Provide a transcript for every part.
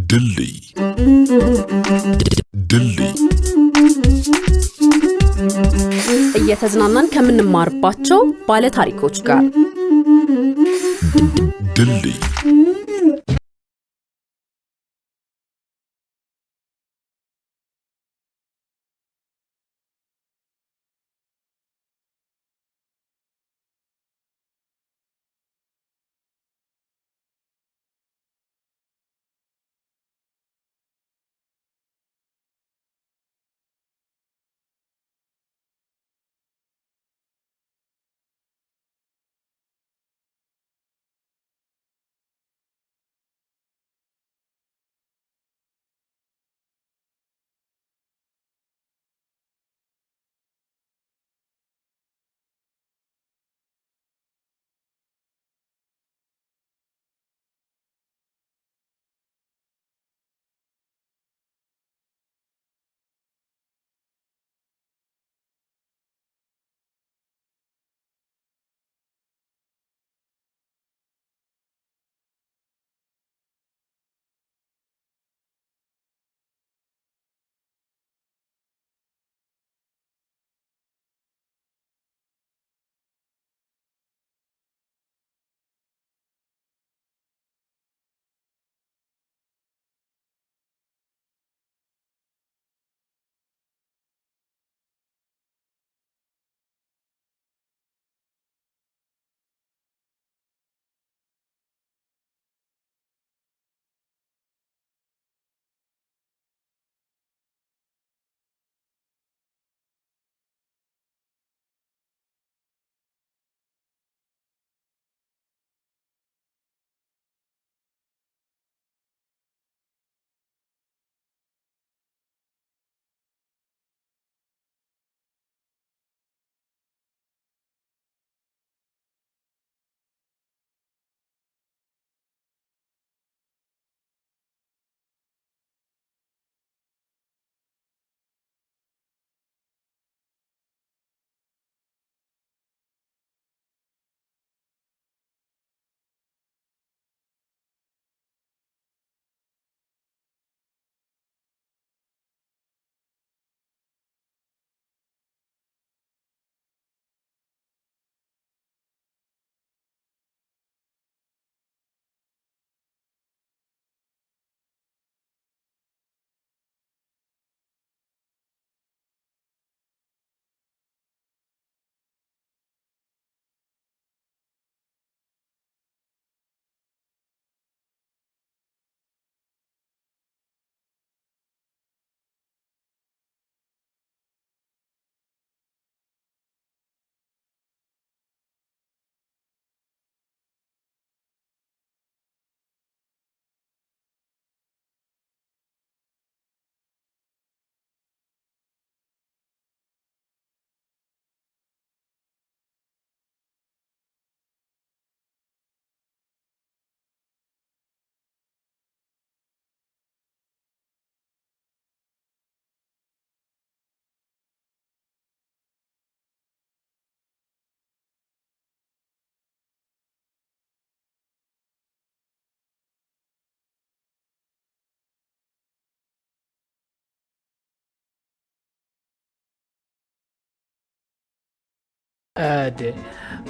ድልድይ እየተዝናናን ከምንማርባቸው ባለ ታሪኮች ጋር ድልድይ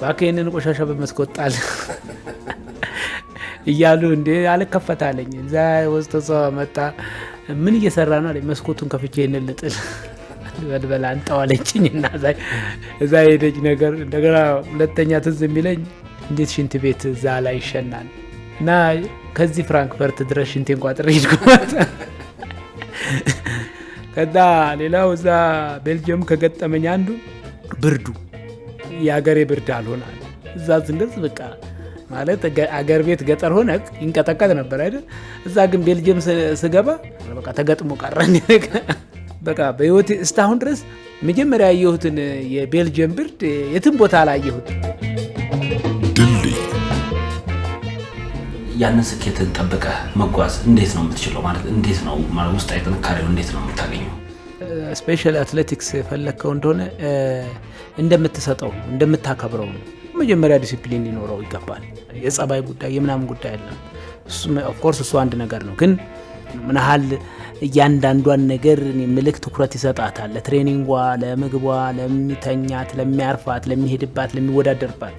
ባከየንን ቆሻሻ በመስኮት ጣል እያሉ እንዴ አልከፈታለኝ እዛ ወስቶ መጣ። ምን እየሰራ ነው አለኝ። መስኮቱን ከፍቼ እንልጥል በልበላ አንጣዋለችኝና እዛ ሄደች ነገር እንደገና ሁለተኛ ትዝ የሚለኝ እንዴት ሽንት ቤት እዛ ላይ ይሸናል እና ከዚህ ፍራንክፈርት ድረስ ሽንቴን ቋጥሬ ሄድኩት። ከዛ ሌላው እዛ ቤልጅየም ከገጠመኝ አንዱ ብርዱ የአገሬ ብርድ አልሆናል። እዛ ዝንደስ በቃ ማለት አገር ቤት ገጠር ሆነ ይንቀጠቀጥ ነበር አይደል? እዛ ግን ቤልጅየም ስገባ በቃ ተገጥሞ ቀረኝ። በቃ በህይወቴ እስካሁን ድረስ መጀመሪያ ያየሁትን የቤልጅየም ብርድ የትም ቦታ አላየሁት። ድልድይ ያንን ስኬትን ጠብቀህ መጓዝ እንዴት ነው የምትችለው? ማለት እንዴት ነው ማለት ውስጣዊ ጥንካሬው እንዴት ነው የምታገኘው? ስፔሻል አትሌቲክስ ፈለከው እንደሆነ እንደምትሰጠው እንደምታከብረው ነው። መጀመሪያ ዲሲፕሊን ሊኖረው ይገባል። የጸባይ ጉዳይ የምናምን ጉዳይ አይደለም። ኦፍ ኮርስ እሱ አንድ ነገር ነው። ግን ምን ያህል እያንዳንዷን ነገር ምልክ ትኩረት ይሰጣታል ለትሬኒንጓ፣ ለምግቧ፣ ለሚተኛት፣ ለሚያርፋት፣ ለሚሄድባት፣ ለሚወዳደርባት።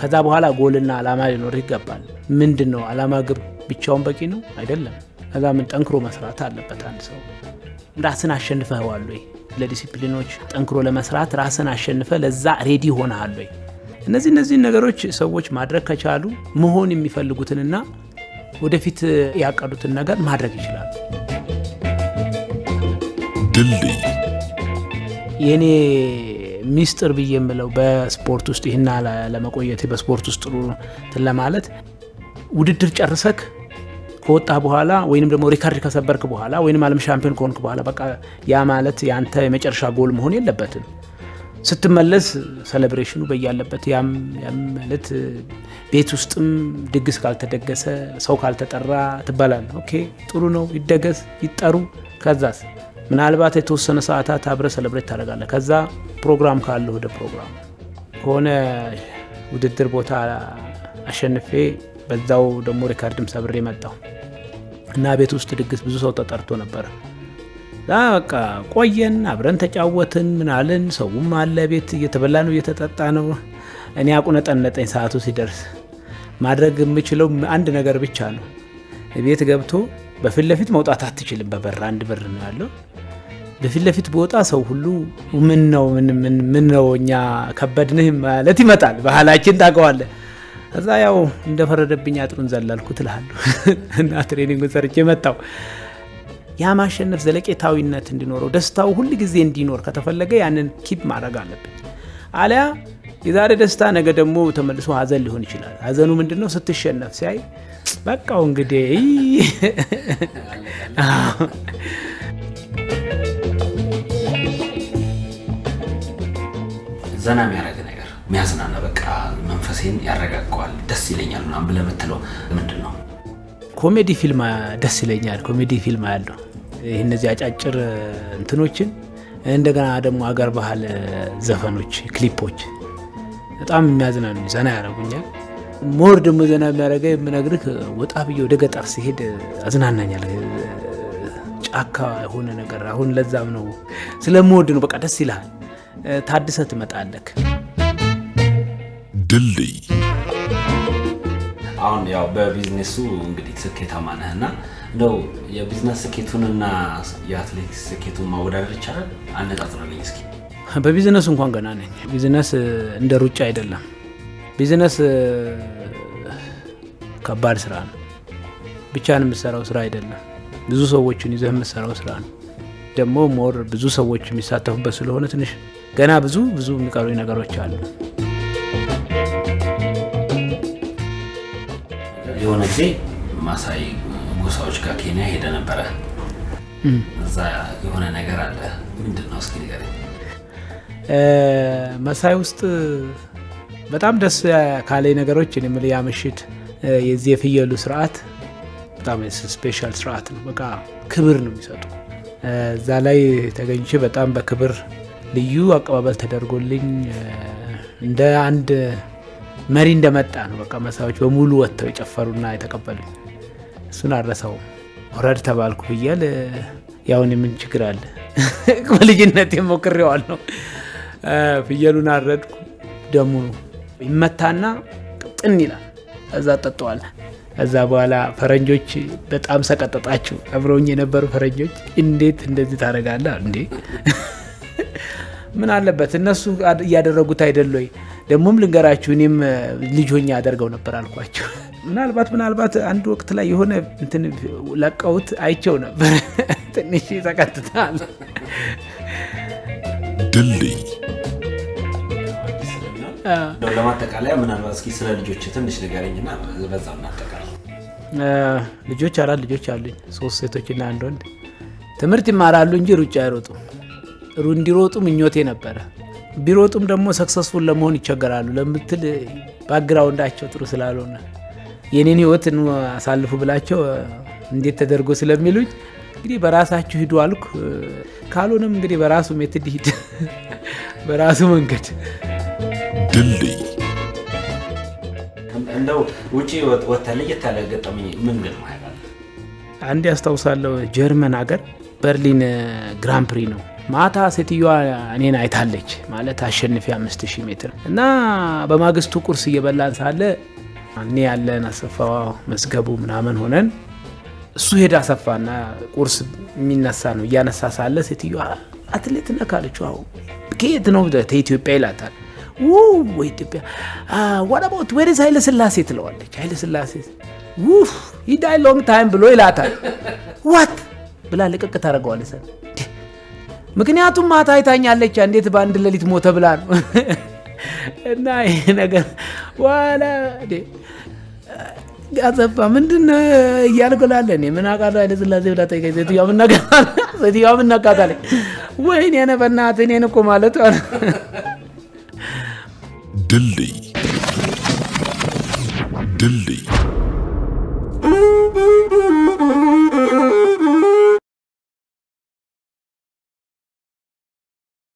ከዛ በኋላ ጎልና አላማ ሊኖር ይገባል። ምንድነው አላማ? ግብ ብቻውን በቂ ነው አይደለም። ከዛ ምን ጠንክሮ መስራት አለበት አንድ ሰው። ራስን አሸንፈዋል ወይ? ለዲሲፕሊኖች ጠንክሮ ለመስራት ራስን አሸንፈ ለዛ ሬዲ ሆነሃል ወይ? እነዚህ ነገሮች ሰዎች ማድረግ ከቻሉ መሆን የሚፈልጉትንና ወደፊት ያቀዱትን ነገር ማድረግ ይችላሉ። ድልድይ የኔ ሚስጥር ብዬ የምለው በስፖርት ውስጥ ይህና ለመቆየት በስፖርት ውስጥ ጥሩ ለማለት ውድድር ጨርሰክ ከወጣ በኋላ ወይንም ደግሞ ሪካርድ ከሰበርክ በኋላ ወይንም ዓለም ሻምፒዮን ከሆንክ በኋላ በቃ ያ ማለት ያንተ የመጨረሻ ጎል መሆን የለበትም። ስትመለስ ሴሌብሬሽኑ በያለበት ያም ማለት ቤት ውስጥም ድግስ ካልተደገሰ ሰው ካልተጠራ ትባላል። ኦኬ ጥሩ ነው፣ ይደገስ፣ ይጠሩ። ከዛስ ምናልባት የተወሰነ ሰዓታት አብረ ሴሌብሬት ታደርጋለህ። ከዛ ፕሮግራም ካለ ወደ ፕሮግራም ከሆነ ውድድር ቦታ አሸንፌ በዛው ደግሞ ሪካርድም ሰብሬ መጣሁ እና ቤት ውስጥ ድግስ ብዙ ሰው ተጠርቶ ነበር። በቃ ቆየን፣ አብረን ተጫወትን፣ ምናልን፣ ሰውም አለ ቤት እየተበላ ነው እየተጠጣ ነው። እኔ አቁነጠነጠኝ። ሰዓቱ ሲደርስ ማድረግ የምችለው አንድ ነገር ብቻ ነው። ቤት ገብቶ በፊት ለፊት መውጣት አትችልም። በበር አንድ በር ነው ያለው። በፊት ለፊት በወጣ ሰው ሁሉ ምን ነው እኛ ከበድንህ ማለት ይመጣል። ባህላችን ታውቀዋለህ። ከዛ ያው እንደፈረደብኝ አጥሩን ዘላልኩ ትልሃለሁ እና ትሬኒንጉን ሰርቼ መጣሁ። ያ ማሸነፍ ዘለቄታዊነት እንዲኖረው ደስታው ሁሉ ጊዜ እንዲኖር ከተፈለገ ያንን ኪፕ ማድረግ አለብን። አለያ የዛሬ ደስታ ነገ ደግሞ ተመልሶ ሀዘን ሊሆን ይችላል። ሀዘኑ ምንድነው? ስትሸነፍ ሲያይ በቃው እንግዲህ ዘና የሚያደርግ ነገር የሚያዝናና በቃ መንፈሴን ያረጋጋዋል ደስ ይለኛል ምናምን ብለህ የምትለው ምንድን ነው? ኮሜዲ ፊልም ደስ ይለኛል። ኮሜዲ ፊልም ያለው ይህ እነዚህ አጫጭር እንትኖችን እንደገና ደግሞ አገር ባህል ዘፈኖች፣ ክሊፖች በጣም የሚያዝናኑ ዘና ያደርጉኛል። ሞር ደግሞ ዘና የሚያደርገኝ የምነግርህ ወጣ ብዬ ወደ ገጠር ሲሄድ አዝናናኛል። ጫካ የሆነ ነገር አሁን ለዛም ነው ስለምወድ ነው። በቃ ደስ ይልሃል፣ ታድሰህ ትመጣለህ። ድልድይ አሁን ያው በቢዝነሱ እንግዲህ ስኬታማ ነህና እንደው የቢዝነስ ስኬቱንና የአትሌቲክስ ስኬቱን ማወዳደር ይቻላል? አነጻጽረልኝ እስኪ። በቢዝነሱ እንኳን ገና ነኝ። ቢዝነስ እንደ ሩጫ አይደለም። ቢዝነስ ከባድ ስራ ነው። ብቻህን የምትሰራው ስራ አይደለም። ብዙ ሰዎችን ይዘህ የምትሰራው ስራ ነው። ደግሞ ሞር ብዙ ሰዎች የሚሳተፉበት ስለሆነ ትንሽ ገና ብዙ የሚቀሩኝ ነገሮች አሉ። የሆነ ጊዜ ማሳይ ጎሳዎች ጋር ኬንያ ሄደ ነበረ። እዛ የሆነ ነገር አለ። ምንድን ነው እስኪ ንገረኝ። ማሳይ ውስጥ በጣም ደስ ካለኝ ነገሮች እኔ የምልህ ያ ምሽት የዚህ የፍየሉ ስርዓት በጣም ስፔሻል ስርዓት ነው። በቃ ክብር ነው የሚሰጡ። እዛ ላይ ተገኝቼ በጣም በክብር ልዩ አቀባበል ተደርጎልኝ እንደ አንድ መሪ እንደመጣ ነው። በቃ ማሳዮች በሙሉ ወጥተው የጨፈሩና የተቀበሉኝ። እሱን አረሳውም። ወረድ ተባልኩ ብያል። ያውን ምን ችግር አለ? በልጅነት ሞክሬዋል ነው። ፍየሉን አረድኩ። ደሙ ይመታና ቅጥን ይላል። እዛ ጠጣዋል። እዛ በኋላ ፈረንጆች በጣም ሰቀጠጣቸው። አብረውኝ የነበሩ ፈረንጆች እንዴት እንደዚህ ታደርጋለህ እንዴ? ምን አለበት እነሱ እያደረጉት አይደል ወይ? ደሞም ልንገራችሁ እኔም ልጅ ሆኜ አደርገው ነበር አልኳቸው። ምናልባት አንድ ወቅት ላይ የሆነ እንትን ለቀውት አይቸው ነበር። ትንሽ ተቀጥታል። ድልድይ ለማጠቃለያ ምናልባት እስኪ ስለ ልጆች ትንሽ ንገረኝና በዛው እናጠቃለን። ልጆች 4 ልጆች አሉኝ፣ 3 ሴቶችና 1 ወንድ። ትምህርት ይማራሉ እንጂ ሩጫ አይሮጡም። እንዲሮጡ ምኞቴ ነበረ። ቢሮጡም ደግሞ ሰክሰስፉል ለመሆን ይቸገራሉ ለምትል ባክግራውንዳቸው ጥሩ ስላልሆነ የኔን ህይወት አሳልፉ ብላቸው እንዴት ተደርጎ ስለሚሉኝ እንግዲህ በራሳችሁ ሂዱ አልኩ። ካልሆነም እንግዲህ በራሱ ሜትድ ሂድ፣ በራሱ መንገድ። ድልድይ እንደው ውጪ ወተለ የተለገጠመኝ ምን ግን ማለት አንድ ያስታውሳለሁ ጀርመን ሀገር በርሊን ግራንድ ፕሪ ነው ማታ ሴትዮዋ እኔን አይታለች ማለት አሸንፊ 5000 ሜትር እና በማግስቱ ቁርስ እየበላን ሳለ እኔ ያለን አሰፋው መስገቡ ምናምን ሆነን እሱ ሄዳ አሰፋና ቁርስ የሚነሳ ነው እያነሳ ሳለ ሴትዮዋ አትሌት ነካለችው አው ከየት ነው ኢትዮጵያ ይላታል ወይ ኢትዮጵያ what about where is ኃይለ ስላሴ ትለዋለች ኃይለ ስላሴ ውፍ he died long time ብሎ ይላታል what ብላ ለቀቅ ታረጋዋለች ምክንያቱም ማታ አይታኛለች እንዴት በአንድ ሌሊት ሞተ ብላ ነው እና ይሄ ነገር ዋላ ጋዘባ ምንድነው ያልገላለን ምን አቃለ ኃይለ ስላሴ ብላ ታይገኝ ሴትዮዋ ምን ነካታለች ወይኔ እኔ በእናትህ እኔን እኮ ማለት ድልድይ ድልድይ